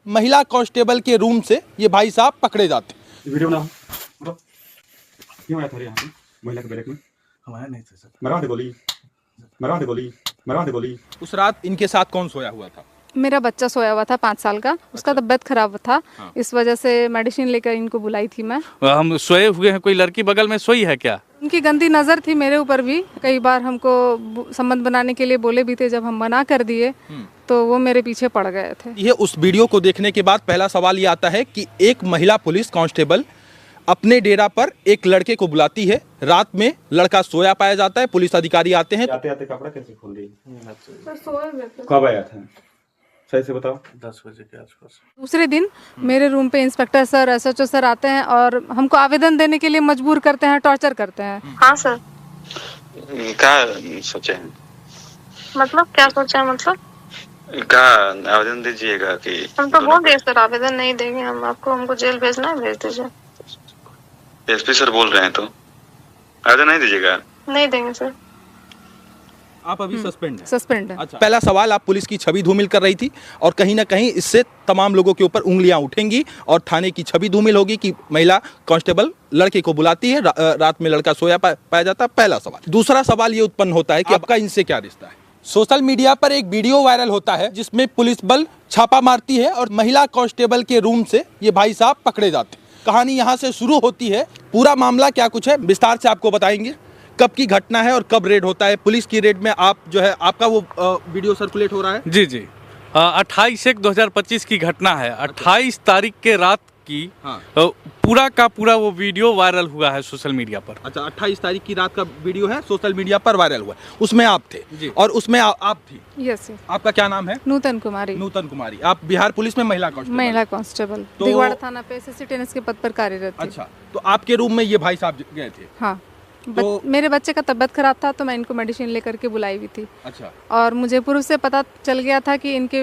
महिला कांस्टेबल के रूम से ये भाई साहब पकड़े जाते। वीडियो बनाओ, बताओ क्यों आया था यहाँ पे महिला के बैरक में? हमारा नहीं था सर। मरवा दे गोली, मरवा दे गोली, मरवा दे गोली। उस रात इनके साथ कौन सोया हुआ था? मेरा बच्चा सोया हुआ था 5 साल का, उसका तबीयत खराब था। हाँ। इस वजह से मेडिसिन लेकर इनको बुलाई थी मैं। हम सोए हुए हैं, कोई लड़की बगल में सोई है क्या? उनकी गंदी नज़र थी मेरे ऊपर भी। कई बार हमको संबंध बनाने के लिए बोले भी थे, जब हम मना कर दिए तो वो मेरे पीछे पड़ गए थे। ये उस वीडियो को देखने के बाद पहला सवाल ये आता है कि एक महिला पुलिस कांस्टेबल अपने डेरा पर एक लड़के को बुलाती है, रात में लड़का सोया पाया जाता है, पुलिस अधिकारी आते हैं। आते आते कपड़ा कैसे खोल दी? कब आया था? सही से बताओ। 10 बजे के आसपास। दूसरे दिन मेरे रूम पे इंस्पेक्टर सर, एसएचओ सर आते हैं और हमको आवेदन देने के लिए मजबूर करते हैं, टॉर्चर करते हैं। हाँ सर। क्या सोचे हैं? मतलब क्या सोचा है? मतलब क्या आवेदन दीजिएगा कि हम तो बोल दिए सर, आवेदन नहीं देंगे हम आपको, हमको जेल भेजना है, भेज दीजिए। एसपी सर बोल रहे हैं तो आवेदन नहीं दीजिएगा? नहीं देंगे सर। आप अभी सस्पेंड हैं। सस्पेंड है। अच्छा, पहला सवाल, आप पुलिस की छवि धूमिल कर रही थी और कहीं ना कहीं इससे तमाम लोगों के ऊपर उंगलियां उठेंगी और थाने की छवि धूमिल होगी कि महिला कांस्टेबल लड़के को बुलाती है, रात में लड़का सोया पाया जाता है। पहला सवाल। दूसरा सवाल ये उत्पन्न होता है कि आपका इनसे क्या रिश्ता है? सोशल मीडिया पर एक वीडियो वायरल होता है जिसमें पुलिस बल छापा मारती है और महिला कांस्टेबल के रूम से ये भाई साहब पकड़े जाते हैं। कहानी यहाँ से शुरू होती है। पूरा मामला क्या कुछ है विस्तार से आपको बताएंगे। कब की घटना है और कब रेड होता है? पुलिस की रेड में आप जो है, आपका वो वीडियो सर्कुलेट हो रहा है? जी जी, 28/1/2025 की घटना है। 28 तारीख के रात की हाँ। पूरा का पूरा वो वीडियो वायरल हुआ है सोशल मीडिया पर। अच्छा, 28 तारीख की रात का वीडियो है, सोशल मीडिया पर वायरल हुआ है। उसमें आप थे और उसमें आप थी। यस। आपका क्या नाम है? नूतन कुमारी। नूतन कुमारी। आप बिहार पुलिस में महिला कांस्टेबल? महिला कांस्टेबल, तो- दिगवाड़ा थाना पे असिस्टेंट के पद पर कार्यरत थी। अच्छा, तो आपके रूम में ये भाई साहब गए थे? हाँ। तो- मेरे बच्चे का तबीयत खराब था तो मैं इनको मेडिसिन लेकर के बुलाई हुई थी। अच्छा। और मुझे पूर्व से पता चल गया था कि इनके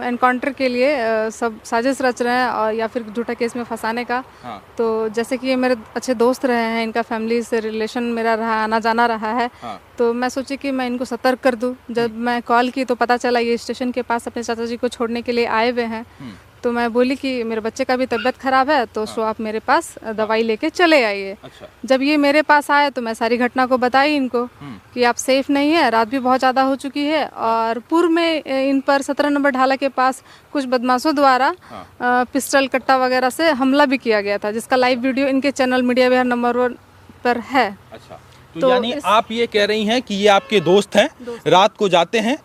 एनकाउंटर के लिए सब साजिश रच रहे हैं और या फिर झूठा केस में फंसाने का। हाँ। तो जैसे कि ये मेरे अच्छे दोस्त रहे हैं, इनका फैमिली से रिलेशन मेरा रहा, आना जाना रहा है। हाँ। तो मैं सोची कि मैं इनको सतर्क कर दूं। जब मैं कॉल की तो पता चला ये स्टेशन के पास अपने चाचा जी को छोड़ने के लिए आए हुए हैं। तो मैं बोली कि मेरे बच्चे का भी तबीयत खराब है तो सो आप मेरे पास दवाई लेके चले आइए। अच्छा। जब ये मेरे पास आए तो मैं सारी घटना को बताई इनको कि आप सेफ नहीं है, रात भी बहुत ज़्यादा हो चुकी है और पूर्व में इन पर 17 नंबर ढाला के पास कुछ बदमाशों द्वारा पिस्टल कट्टा वगैरह से हमला भी किया गया था, जिसका लाइव वीडियो इनके चैनल मीडिया बिहार नंबर 1 पर है। अच्छा, तो यानी आप ये कह रही हैं कि ये आपके दोस्त हैं, रात को जाते हैं,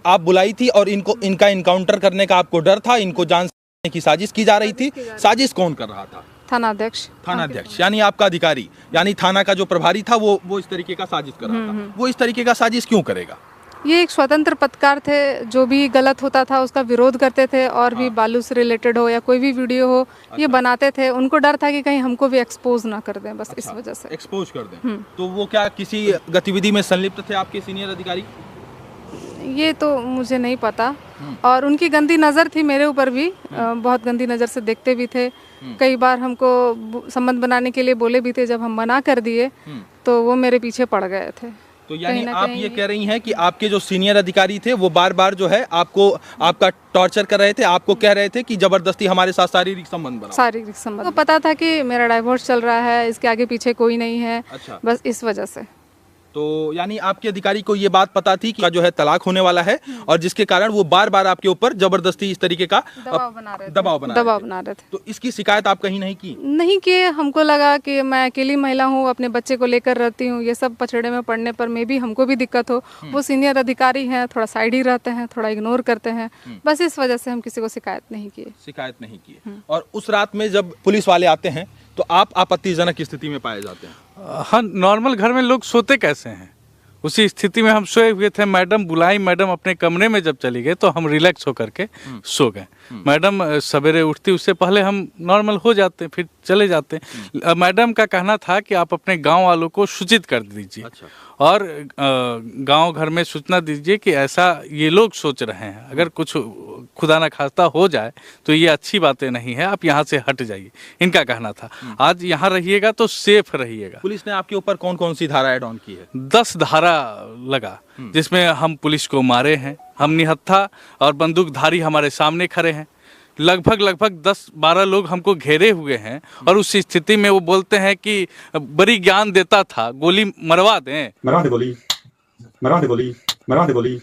आप बुलाई थी और इनका इनकाउंटर करने का आपको डर था, इनको जान की साजिश की जा रही थी। साजिश कौन कर रहा था? थानाध्यक्ष। थानाध्यक्ष यानी आपका अधिकारी, यानी थाना का जो प्रभारी था वो इस तरीके का साजिश कर रहा था। वो इस तरीके का साजिश क्यों करेगा? ये एक स्वतंत्र पत्रकार थे, जो भी गलत होता था उसका विरोध करते थे और भी बालू से रिलेटेड हो या कोई भी वीडियो हो ये बनाते थे। उनको डर था कि कहीं हमको भी एक्सपोज ना कर दें, बस इस वजह से। एक्सपोज कर दें। तो वो क्या किसी गतिविधि में संलिप्त थे आपके सीनियर अधिकारी? ये तो मुझे नहीं पता। और उनकी गंदी नज़र थी मेरे ऊपर भी, बहुत गंदी नज़र से देखते भी थे। कई बार हमको संबंध बनाने के लिए बोले भी थे, जब हम मना कर दिए तो वो मेरे पीछे पड़ गए थे। तो यानी आप ये कह रही हैं कि आपके जो सीनियर अधिकारी थे वो बार बार जो है आपका टॉर्चर कर रहे थे, आपको कह रहे थे कि जबरदस्ती हमारे साथ शारीरिक संबंध बनाओ। शारीरिक संबंध। तो पता था कि मेरा डाइवोर्स चल रहा है, इसके आगे पीछे कोई नहीं है। अच्छा। बस इस वजह से। तो यानी आपके अधिकारी को ये बात पता थी कि जो है तलाक होने वाला है और जिसके कारण वो बार बार आपके ऊपर जबरदस्ती इस तरीके का दबाव बना रहे थे। दबाव बना रहे थे। तो इसकी शिकायत आप कहीं नहीं की? नहीं किए। हमको लगा कि मैं अकेली महिला हूँ, अपने बच्चे को लेकर रहती हूँ, ये सब पछड़े में पड़ने पर में भी हमको भी दिक्कत हो। वो सीनियर अधिकारी हैं, थोड़ा साइड ही रहते हैं, थोड़ा इग्नोर करते हैं, बस इस वजह से हम किसी को शिकायत नहीं किए। और उस रात में जब पुलिस वाले आते हैं तो आप आपत्तिजनक स्थिति में पाए जाते हैं? हाँ, नॉर्मल घर में लोग सोते कैसे हैं उसी स्थिति में हम सोए हुए थे। मैडम बुलाई, मैडम अपने कमरे में जब चली गई तो हम रिलैक्स होकर के सो गए। मैडम सवेरे उठती उससे पहले हम नॉर्मल हो जाते, फिर चले जाते। मैडम का कहना था कि आप अपने गांव वालों को सूचित कर दीजिए। अच्छा। और गांव घर में सूचना दीजिए कि ऐसा ये लोग सोच रहे हैं, अगर कुछ खुदा न खास्ता हो जाए तो ये अच्छी बातें नहीं है, आप यहाँ से हट जाइए, इनका कहना था। आज यहाँ रहिएगा तो सेफ रहिएगा। पुलिस ने आपके ऊपर कौन कौन सी धारा ऐड ऑन की है? 10 धारा लगा, जिसमें हम पुलिस को मारे हैं, हम निहत्था और बंदूकधारी हमारे सामने खड़े हैं, लगभग 10-12 लोग हमको घेरे हुए हैं और उस स्थिति में वो बोलते हैं कि बड़ी ज्ञान देता था, गोली मरवा दें, मरवा दे गोली, मरवा दे गोली, मरवा दे गोली।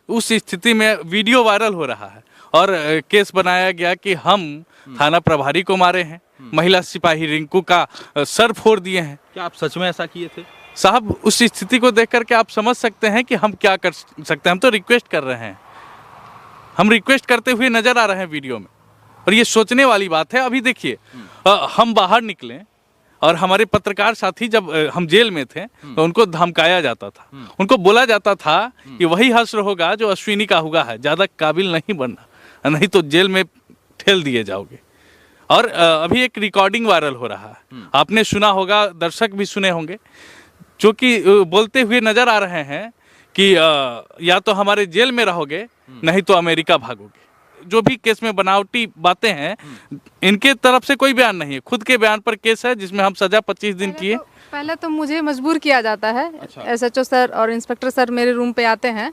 उस स्थिति में वीडियो वायरल हो रहा है और केस बनाया गया कि हम थाना प्रभारी को मारे हैं, महिला सिपाही रिंकू का सर फोड़ दिए हैं। क्या आप सच में ऐसा किए थे? साहब, उस स्थिति को देख करके आप समझ सकते हैं कि हम क्या कर सकते हैं। हम तो रिक्वेस्ट कर रहे हैं, हम रिक्वेस्ट करते हुए नजर आ रहे हैं वीडियो में, और ये सोचने वाली बात है। अभी देखिए, हम बाहर निकले और हमारे पत्रकार साथी जब हम जेल में थे तो उनको धमकाया जाता था, उनको बोला जाता था कि वही हश्र होगा जो अश्विनी का हुआ है, ज़्यादा काबिल नहीं बनना, नहीं तो जेल में ठेल दिए जाओगे। और अभी एक रिकॉर्डिंग वायरल हो रहा है, आपने सुना होगा, दर्शक भी सुने होंगे, जो कि बोलते हुए नजर आ रहे हैं कि या तो हमारे जेल में रहोगे नहीं तो अमेरिका भागोगे। जो भी केस में बनावटी बातें हैं, इनके तरफ से कोई बयान नहीं है, खुद के बयान पर केस है जिसमें हम सजा 25 दिन किए। पहले तो मुझे मजबूर किया जाता है। SHO सर और इंस्पेक्टर सर मेरे रूम पे आते हैं,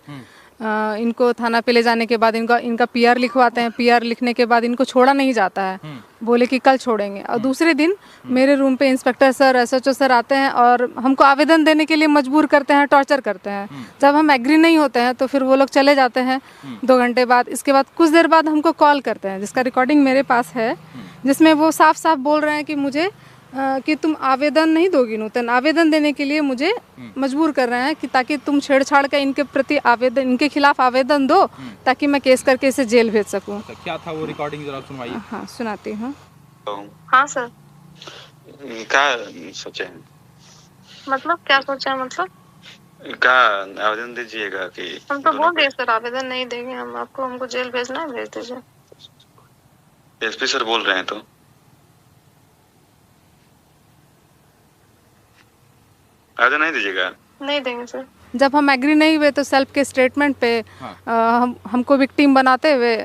इनको थाना पे ले जाने के बाद इनका PR लिखवाते हैं। PR लिखने के बाद इनको छोड़ा नहीं जाता है, बोले कि कल छोड़ेंगे। और दूसरे दिन मेरे रूम पे इंस्पेक्टर सर, SHO सर आते हैं और हमको आवेदन देने के लिए मजबूर करते हैं, टॉर्चर करते हैं। जब हम एग्री नहीं होते हैं तो फिर वो लोग चले जाते हैं 2 घंटे बाद। इसके बाद कुछ देर बाद हमको कॉल करते हैं, जिसका रिकॉर्डिंग मेरे पास है, जिसमें वो साफ साफ बोल रहे हैं कि मुझे कि तुम आवेदन नहीं दोगी नूतन, आवेदन देने के लिए मुझे मजबूर कर रहे हैं कि ताकि तुम छेड़छाड़ का इनके प्रति आवेदन, इनके खिलाफ आवेदन दो ताकि मैं केस करके इसे जेल भेज सकूं। क्या था वो रिकॉर्डिंग, जरा सुनवाइए। हाँ, सुनाती हूँ। हाँ सर। क्या सोचे हैं? मतलब क्या सोचा है? मतलब क्या आवेदन दीजिएगा कि हम तो बोल दिए सर, आवेदन नहीं देंगे हम आपको, हमको जेल भेजना है, भेज दीजिए। SP सर बोल रहे हैं तो आवेदन नहीं दीजिएगा? नहीं देंगे सर। जब हम एग्री नहीं हुए तो सेल्फ के स्टेटमेंट पे हमको विक्टिम बनाते हुए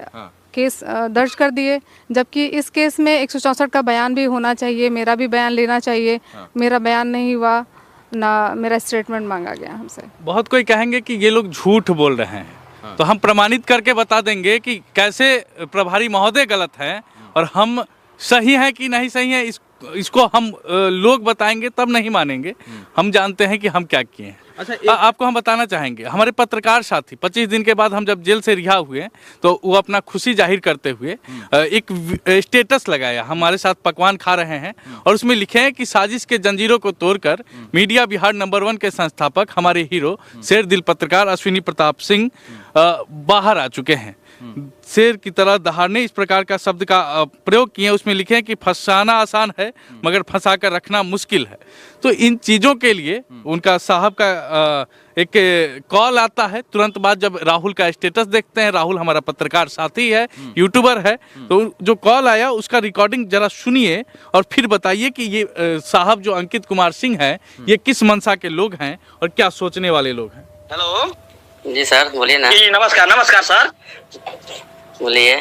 केस दर्ज कर दिए, जबकि इस केस में 164 का बयान भी होना चाहिए, मेरा भी बयान लेना चाहिए। मेरा बयान नहीं हुआ ना, मेरा स्टेटमेंट मांगा गया हमसे। बहुत कोई कहेंगे कि ये लोग झूठ बोल रहे हैं, तो हम प्रमाणित करके बता देंगे कि कैसे प्रभारी महोदय गलत हैं और हम सही हैं कि नहीं सही हैं। इसको हम लोग बताएंगे तब नहीं मानेंगे, हम जानते हैं कि हम क्या किए हैं। अच्छा, आपको हम बताना चाहेंगे, हमारे पत्रकार साथी 25 दिन के बाद हम जब जेल से रिहा हुए तो वो अपना खुशी जाहिर करते हुए एक स्टेटस लगाया, हमारे साथ पकवान खा रहे हैं, और उसमें लिखे हैं कि साजिश के जंजीरों को तोड़कर मीडिया बिहार नंबर 1 के संस्थापक हमारे हीरो शेर दिल पत्रकार अश्विनी प्रताप सिंह बाहर आ चुके हैं। शेर की तरह दहाड़ने, इस प्रकार का शब्द का प्रयोग किए। उसमें लिखे हैं कि फंसाना आसान है मगर फंसा कर रखना मुश्किल है। तो इन चीज़ों के लिए उनका साहब का एक कॉल आता है तुरंत बाद, जब राहुल का स्टेटस देखते हैं। राहुल हमारा पत्रकार साथी है, यूट्यूबर है, तो जो कॉल आया उसका रिकॉर्डिंग जरा सुनिए और फिर बताइए कि ये साहब जो अंकित कुमार सिंह हैं, ये किस मंशा के लोग हैं और क्या सोचने वाले लोग हैं। हेलो जी सर, बोलिए ना। जी नमस्कार। नमस्कार सर, बोलिए।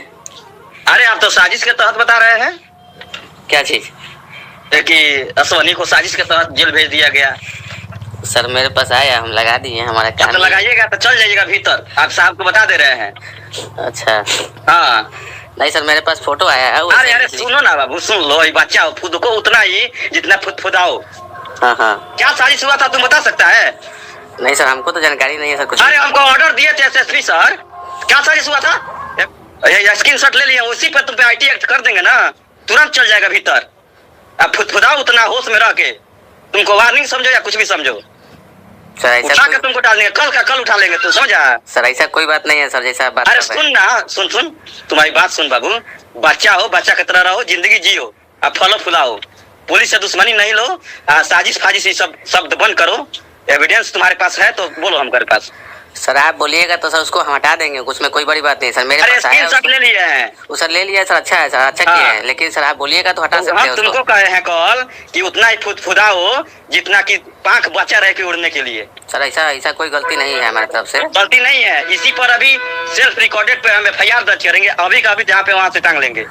अरे आप तो साजिश के तहत बता रहे हैं। क्या चीज? कि अश्वनी को साजिश के तहत जेल भेज दिया गया। सर मेरे पास आया, हम लगा दिए, हमारा काम। तो लगाइएगा तो चल जाइएगा भीतर, आप साहब को बता दे रहे हैं। अच्छा, हाँ नहीं सर, मेरे पास फोटो आया है। अरे अरे सुनो ना बाबू, सुन लो, ये बच्चा हो, खुद को उतना ही जितना फुदफुदाओ। हाँ हाँ, क्या साजिश हुआ था तुम बता सकता है? नहीं सर, हमको तो जानकारी नहीं है सर कुछ। अरे हमको ऑर्डर दिए थे SSP सर। क्या साजिश हुआ था? स्क्रीनशॉट ले लिया, उसी पर तुम पे IT एक्ट कर देंगे ना, तुरंत चल जाएगा भीतर। अब फुदफुदाओ उतना होश में रह के, तुमको वार्निंग समझो या कुछ भी समझो, सर ऐसा उठा के तुमको डाल देंगे, कल का कल उठा लेंगे, तू समझा? सर ऐसा कोई बात नहीं है सर, जैसा बात। अरे सुन ना, सुन तुम्हारी बात सुन बाबू, बच्चा हो, बच्चा की तरह रहो, जिंदगी जियो, अब फलो फुलाओ, पुलिस से दुश्मनी नहीं लो, साजिश फाजिश ये सब शब्द बंद करो। एविडेंस तुम्हारे पास है तो बोलो हमारे पास। सर आप बोलिएगा तो सर उसको हम हटा देंगे, उसमें कोई बड़ी बात नहीं सर। मेरे पास आया, ले लिए हैं वो सर ले लिया सर। अच्छा है सर, अच्छा किया है, लेकिन सर आप बोलिएगा तो हटा सकते हैं उसको। तुमको कहे हैं कॉल कि उतना ही फुदफुदाओ जितना कि पांख बचा रहे के उड़ने के लिए। सर ऐसा कोई गलती नहीं है हमारी तरफ से। गलती नहीं है, इसी पर अभी सेल्फ रिकॉर्डेड पे हम FIR दर्ज करेंगे, अभी का अभी जहाँ पे वहाँ से टांग लेंगे।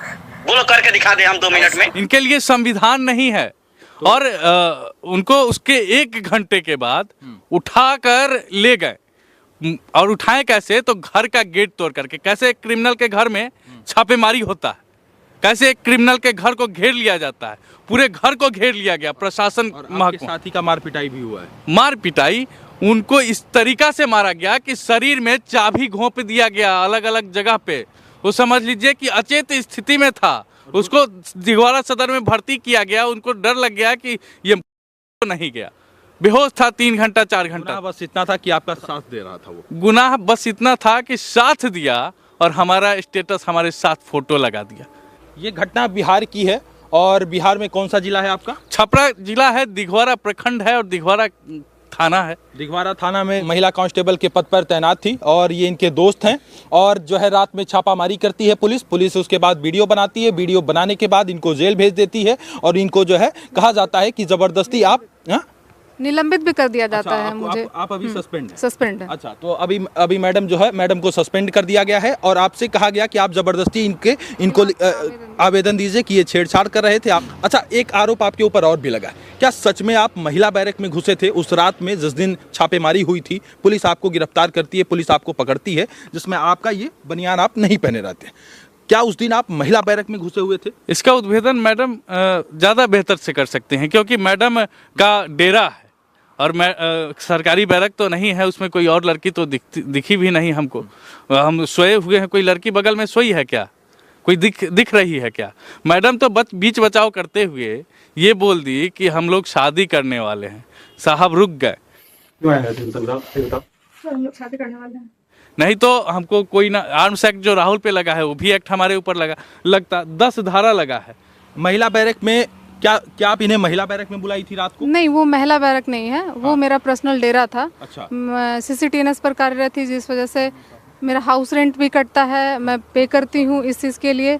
बोलो, करके दिखा दे हम 2 मिनट में। इनके लिए संविधान नहीं है और उनको उसके 1 घंटे के बाद उठाकर ले गए। और उठाएं कैसे? तो घर का गेट तोड़ करके। कैसे क्रिमिनल के घर में छापेमारी होता है, कैसे एक क्रिमिनल के घर को घेर लिया जाता है, पूरे घर को घेर लिया गया प्रशासन आपके महकमा। साथी का मार पिटाई भी हुआ है। मार पिटाई उनको इस तरीका से मारा गया कि शरीर में चाबी घोंप दिया गया अलग अलग जगह पे। वो समझ लीजिए कि अचेत स्थिति में था, उसको दिघवारा सदर में भर्ती किया गया। उनको डर लग गया कि ये नहीं गया, बेहोश था 3 घंटा 4 घंटा। गुनाह बस इतना था कि आपका साथ दे रहा था वो। गुनाह बस इतना था कि साथ दिया और हमारा स्टेटस हमारे साथ फोटो लगा दिया। ये घटना बिहार की है। और बिहार में कौन सा जिला है आपका? छपरा जिला है, दिघवारा प्रखंड है और दिघवारा थाना है। दिघवारा थाना में महिला कांस्टेबल के पद पर तैनात थी और ये इनके दोस्त हैं। और जो है रात में छापामारी करती है पुलिस उसके बाद वीडियो बनाती है। वीडियो बनाने के बाद इनको जेल भेज देती है और इनको जो है कहा जाता है कि जबरदस्ती आप निलंबित भी कर दिया जाता है। मुझे आप अभी सस्पेंड सस्पेंड है। अच्छा, तो अभी मैडम जो है, मैडम को सस्पेंड कर दिया गया है और आपसे कहा गया कि आप जबरदस्ती इनको आवेदन दीजिए कि ये छेड़छाड़ कर रहे थे आप। अच्छा, एक आरोप आपके ऊपर और भी लगा, क्या सच में आप महिला बैरक में घुसे थे उस रात में जिस दिन छापेमारी हुई थी? पुलिस आपको गिरफ्तार करती है, पुलिस आपको पकड़ती है, जिसमें आपका ये बनियान आप नहीं पहने रहते। क्या उस दिन आप महिला बैरक में घुसे हुए थे? इसका उद्भेदन मैडम ज़्यादा बेहतर से कर सकते हैं, क्योंकि मैडम का डेरा है और मैं सरकारी बैरक तो नहीं है, उसमें कोई और लड़की तो दिखी भी नहीं हमको। हम सोए हुए हैं, कोई लड़की बगल में सोई है क्या? कोई दिख रही है क्या? मैडम तो बीच बचाव करते हुए ये बोल दी कि हम लोग शादी करने वाले हैं। साहब रुक गए। क्यों आया थे बताओ, हम लोग शादी करने वाले हैं। नहीं तो हमको कोई ना, आर्म्स एक्ट जो राहुल पे लगा है वो भी एक्ट हमारे ऊपर लगता 10 धारा लगा है। महिला बैरक में क्या आप इन्हें महिला बैरक में बुलाई थी रात को? नहीं, वो महिला बैरक नहीं है, वो मेरा पर्सनल डेरा था। अच्छा। CCTNS पर कार्यरत थी, जिस वजह से मेरा हाउस रेंट भी कटता है, मैं पे करती हूँ इस चीज़ के लिए।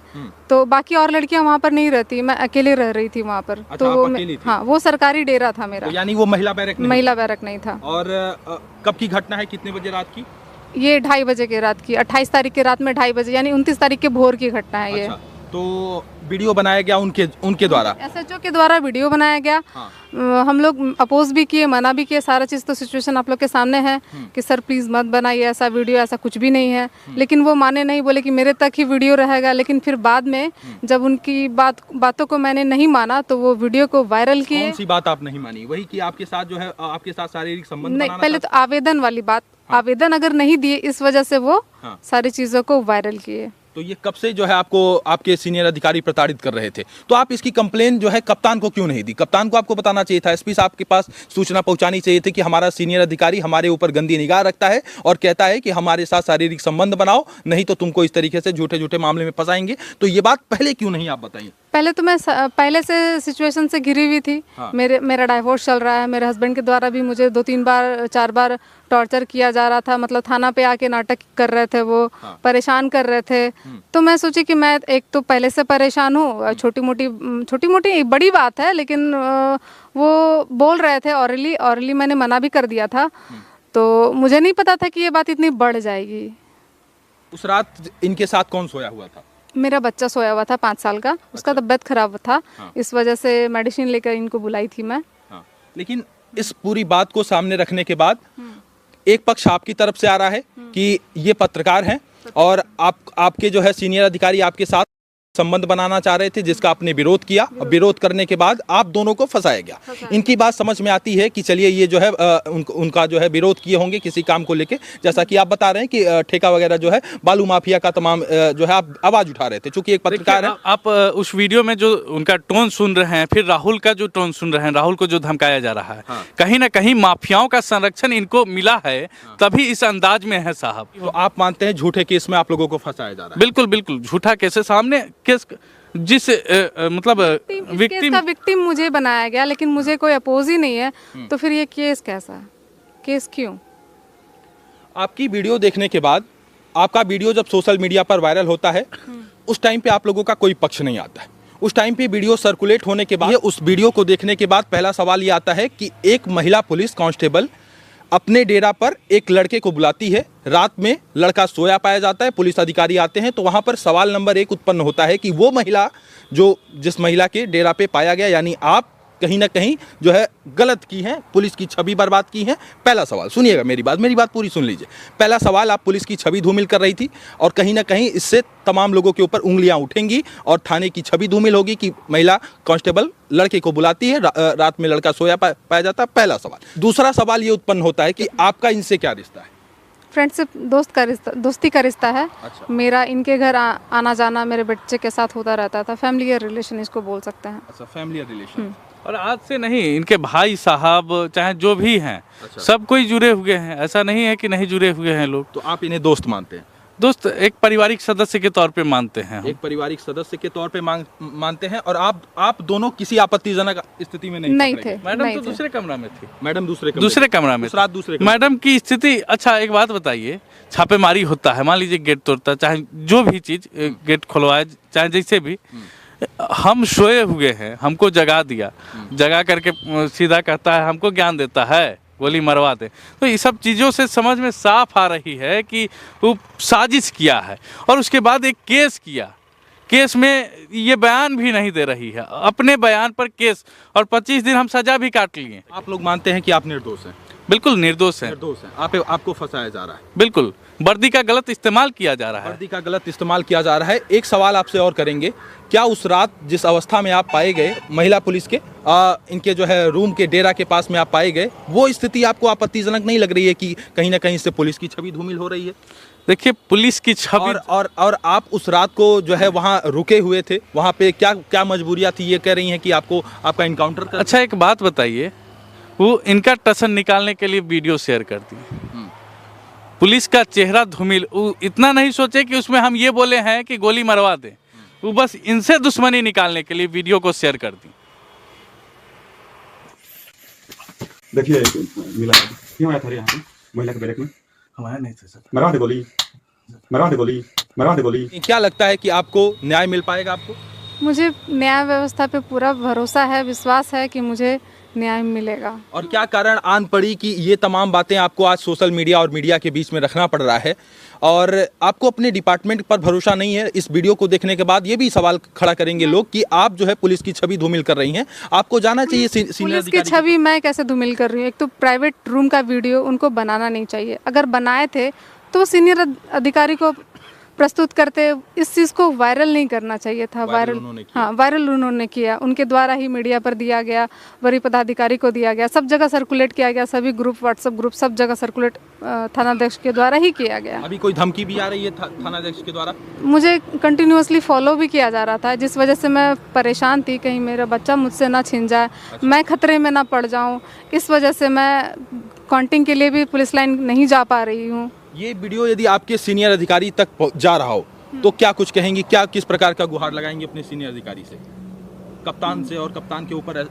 तो बाकी और लड़कियां वहाँ पर नहीं रहती, मैं अकेले रह रही थी वहाँ पर। अच्छा, तो आप वो अकेली थी? हाँ, वो सरकारी डेरा था मेरा। तो यानी वो महिला बैरक नहीं? महिला बैरक नहीं था। और कब की घटना है, कितने बजे रात की? ये 2:30 बजे की रात की, 28 तारीख की रात में 2:30 बजे, यानी 29 तारीख के भोर की घटना है ये। अच्छा, तो वीडियो बनाया गया उनके द्वारा? SHO के द्वारा वीडियो बनाया गया। हाँ। हम लोग अपोज भी किए, मना भी किए, सारा चीज़ तो सिचुएशन आप लोग के सामने है कि सर प्लीज़ मत बनाइए ऐसा वीडियो, ऐसा कुछ भी नहीं है। लेकिन वो माने नहीं, बोले कि मेरे तक ही वीडियो रहेगा। लेकिन फिर बाद में जब उनकी बातों को मैंने नहीं माना तो वो वीडियो को वायरल किए। कौन सी बात आप नहीं मानी? वही कि आपके साथ जो है, आपके साथ शारीरिक संबंध नहीं, बनाना पहले था? तो आवेदन वाली बात, आवेदन अगर नहीं दिए इस वजह से वो हाँ। सारी चीज़ों को वायरल किए। तो ये कब से जो है आपको आपके सीनियर अधिकारी प्रताड़ित कर रहे थे? तो आप इसकी कंप्लेन जो है कप्तान को क्यों नहीं दी? कप्तान को आपको बताना चाहिए था, SP साहब के पास सूचना पहुंचानी चाहिए थी कि हमारा सीनियर अधिकारी हमारे ऊपर गंदी निगाह रखता है और कहता है कि हमारे साथ शारीरिक संबंध बनाओ, नहीं तो तुमको इस तरीके से झूठे मामले में फंसाएंगे। तो ये बात पहले क्यों नहीं आप बताइए? पहले तो मैं पहले से सिचुएशन से घिरी हुई थी। हाँ। मेरा डाइवोर्स चल रहा है, मेरे हस्बैंड के द्वारा भी मुझे 2-3 बार 4 बार टॉर्चर किया जा रहा था। मतलब थाना पे आके नाटक कर रहे थे, वो परेशान कर रहे थे। तो मैं सोची कि मैं एक तो पहले से परेशान हूँ, छोटी मोटी बड़ी बात है, लेकिन वो बोल रहे थे ऑरली मैंने मना भी कर दिया था। तो मुझे नहीं पता था कि ये बात इतनी बढ़ जाएगी। उस रात इनके साथ कौन सोया हुआ था? मेरा बच्चा सोया हुआ था 5 साल का, उसका तबीयत खराब था। हाँ। इस वजह से मेडिसिन लेकर इनको बुलाई थी मैं। हाँ। लेकिन इस पूरी बात को सामने रखने के बाद एक पक्ष आपकी तरफ से आ रहा है कि ये पत्रकार हैं और आपके जो है सीनियर अधिकारी आपके साथ संबंध बनाना चाह रहे थे, जिसका आपने विरोध किया और विरोध करने के बाद आप दोनों को फंसाया गया। इनकी बात समझ में आती है कि चलिए ये जो है उनका जो है विरोध किए होंगे किसी काम को लेके, जैसा कि आप बता रहे हैं कि ठेका वगैरह जो है बालू माफिया का तमाम जो है आप आवाज उठा रहे थे। चूंकि एक पत्रकार है, आप उस वीडियो में जो उनका टोन सुन रहे हैं, फिर राहुल का जो टोन सुन रहे हैं, राहुल को जो धमकाया जा रहा है, कहीं ना कहीं माफियाओं का संरक्षण इनको मिला है, तभी इस अंदाज में है साहब। तो आप मानते हैं झूठे केस में आप लोगों को फंसाया जा रहा है? बिल्कुल झूठा केस है सामने, केस जिस मतलब विक्टिम मुझे बनाया गया, लेकिन मुझे कोई अपोज ही नहीं है। तो फिर ये केस कैसा, केस क्यों? आपकी वीडियो देखने के बाद, आपका वीडियो जब सोशल मीडिया पर वायरल होता है, उस टाइम पे आप लोगों का कोई पक्ष नहीं आता है। उस टाइम पे वीडियो सर्कुलेट होने के बाद, उस वीडियो को देखने के बाद पहला सवाल ये आता है कि एक महिला पुलिस कांस्टेबल अपने डेरा पर एक लड़के को बुलाती है, रात में लड़का सोया पाया जाता है, पुलिस अधिकारी आते हैं, तो वहाँ पर सवाल नंबर 1 उत्पन्न होता है कि वो महिला जो जिस महिला के डेरा पे पाया गया, यानी आप कहीं ना कहीं जो है गलत की है, पुलिस की छवि बर्बाद की है। पहला सवाल सुनिएगा, मेरी बात पूरी सुन लीजिए। पहला सवाल, आप पुलिस की छवि धूमिल कर रही थी और कहीं ना कहीं इससे तमाम लोगों के ऊपर उंगलियां उठेंगी और थाने की छवि धूमिल होगी कि महिला कांस्टेबल लड़के को बुलाती है, रात में लड़का सोया पाया जाता है। पहला सवाल। दूसरा सवाल ये उत्पन्न होता है कि आपका इनसे क्या रिश्ता है? फ्रेंडशिप, दोस्ती का रिश्ता है। अच्छा। मेरा इनके घर आना जाना मेरे बच्चे के साथ होता रहता था। फैमिली रिलेशन इसको बोल सकते हैं। अच्छा, फैमिली रिलेशन। और आज से नहीं, इनके भाई साहब चाहे जो भी हैं, अच्छा। सब कोई जुड़े हुए हैं। ऐसा नहीं है कि नहीं जुड़े हुए हैं लोग। तो आप इन्हें दोस्त मानते हैं? दोस्त एक पारिवारिक सदस्य के तौर पे मानते हैं हम। एक पारिवारिक सदस्य के तौर पे मानते हैं। और आप दोनों किसी आपत्तिजनक स्थिति में नहीं थे। मैडम नहीं तो थे। दूसरे कमरा में थी। मैडम दूसरे कमरा में रात दूसरे कमरे। मैडम की स्थिति। अच्छा, एक बात बताइए, छापेमारी होता है, मान लीजिए गेट तोड़ता, चाहे जो भी चीज, गेट खुलवाए, चाहे जैसे भी, हम सोए हुए हैं, हमको जगा दिया, जगा करके सीधा कहता है हमको ज्ञान देता है, गोली मरवा दे। तो ये सब चीज़ों से समझ में साफ आ रही है कि वो साजिश किया है। और उसके बाद एक केस किया, केस में ये बयान भी नहीं दे रही है, अपने बयान पर केस, और 25 दिन हम सजा भी काट लिए। आप लोग मानते हैं कि आप निर्दोष हैं? बिल्कुल निर्दोष है। निर्दोष हैं। आपको फंसाया जा रहा है। बिल्कुल वर्दी का गलत इस्तेमाल किया जा रहा है। वर्दी का गलत इस्तेमाल किया जा रहा है। एक सवाल आपसे और करेंगे, क्या उस रात जिस अवस्था में आप पाए गए, महिला पुलिस के इनके जो है रूम के डेरा के पास में आप पाए गए, वो स्थिति आपको आपत्तिजनक नहीं लग रही है कि कहीं ना कहीं इससे पुलिस की छवि धूमिल हो रही है? देखिए, पुलिस की छवि और आप उस रात को जो है वहाँ रुके हुए थे, वहाँ पे क्या मजबूरियाँ थी? ये कह रही हैं कि आपका इनकाउंटर कर। अच्छा, एक बात बताइए, वो इनका टसन निकालने के लिए वीडियो शेयर कर दी, पुलिस का चेहरा धूमिल। इतना नहीं सोचे कि उसमें हम ये बोले हैं कि गोली मरवा दें, वो बस इनसे दुश्मनी निकालने के लिए वीडियो को शेयर कर दी। देखिए, मिला क्यों आया था यहाँ पे महिला के बैरक में? हमारा नहीं था सर। मरवा दे गोली। क्या लगता है कि आपको न्याय मिल पाएगा? आपको? मुझे न्याय व्यवस्था पे पूरा भरोसा है, विश्वास है कि मुझे न्याय मिलेगा। और क्या कारण आन पड़ी कि ये तमाम बातें आपको आज सोशल मीडिया और मीडिया के बीच में रखना पड़ रहा है, और आपको अपने डिपार्टमेंट पर भरोसा नहीं है? इस वीडियो को देखने के बाद ये भी सवाल खड़ा करेंगे लोग कि आप जो है पुलिस की छवि धूमिल कर रही हैं। आपको जाना चाहिए पुलिस की छवि मैं कैसे धूमिल कर रही हूँ? एक तो प्राइवेट रूम का वीडियो उनको बनाना नहीं चाहिए। अगर बनाए थे तो सीनियर अधिकारी को प्रस्तुत करते, इस चीज़ को वायरल नहीं करना चाहिए था। वायरल उन्होंने किया, उनके द्वारा ही मीडिया पर दिया गया, वरीय पदाधिकारी को दिया गया, सब जगह सर्कुलेट किया गया, सभी ग्रुप, व्हाट्सएप ग्रुप, सब जगह सर्कुलेट थानाध्यक्ष के द्वारा ही किया गया। अभी कोई धमकी भी आ रही है थानाध्यक्ष के द्वारा? मुझे कंटिन्यूअसली फॉलो भी किया जा रहा था, जिस वजह से मैं परेशान थी, कहीं मेरा बच्चा मुझसे ना छिन जाए, मैं खतरे में ना पड़ जाऊँ। इस वजह से मैं काउंटिंग के लिए भी पुलिस लाइन नहीं जा पा रही हूँ। ये वीडियो यदि आपके सीनियर अधिकारी तक जा रहा हो तो क्या कुछ कहेंगी? किस प्रकार का गुहार लगाएंगे अपने सीनियर अधिकारी से, कप्तान से, और कप्तान के ऊपर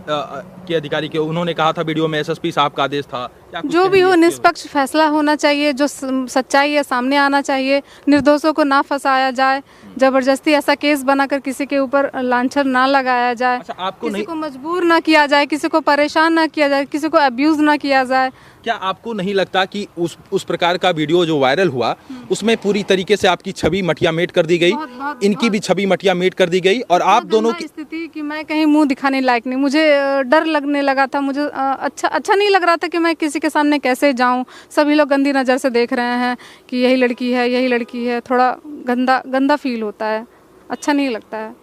के अधिकारी के? उन्होंने कहा था वीडियो में एसएसपी साहब का आदेश था। जो भी हो, निष्पक्ष फैसला होना चाहिए, जो सच्चाई है सामने आना चाहिए, निर्दोषों को ना फंसाया जाए, जबरदस्ती ऐसा केस बनाकर किसी के ऊपर लांछन ना लगाया जाए। अच्छा, आपको किसी को मजबूर ना किया जाए, किसी को परेशान ना किया जाए, किसी को अब्यूज ना किया जाए। क्या आपको नहीं लगता कि उस प्रकार का वीडियो जो वायरल हुआ उसमें पूरी तरीके से आपकी छवि मटिया मेट कर दी गई? इनकी भी छवि मटिया मेट कर दी गई, और आप दोनों की स्थिति कि मैं कहीं मुंह दिखाने लायक नहीं। मुझे डर लगने लगा था, मुझे अच्छा नहीं लग रहा था कि मैं किसी के सामने कैसे जाऊं। सभी लोग गंदी नज़र से देख रहे हैं कि यही लड़की है, थोड़ा गंदा फील होता है, अच्छा नहीं लगता है।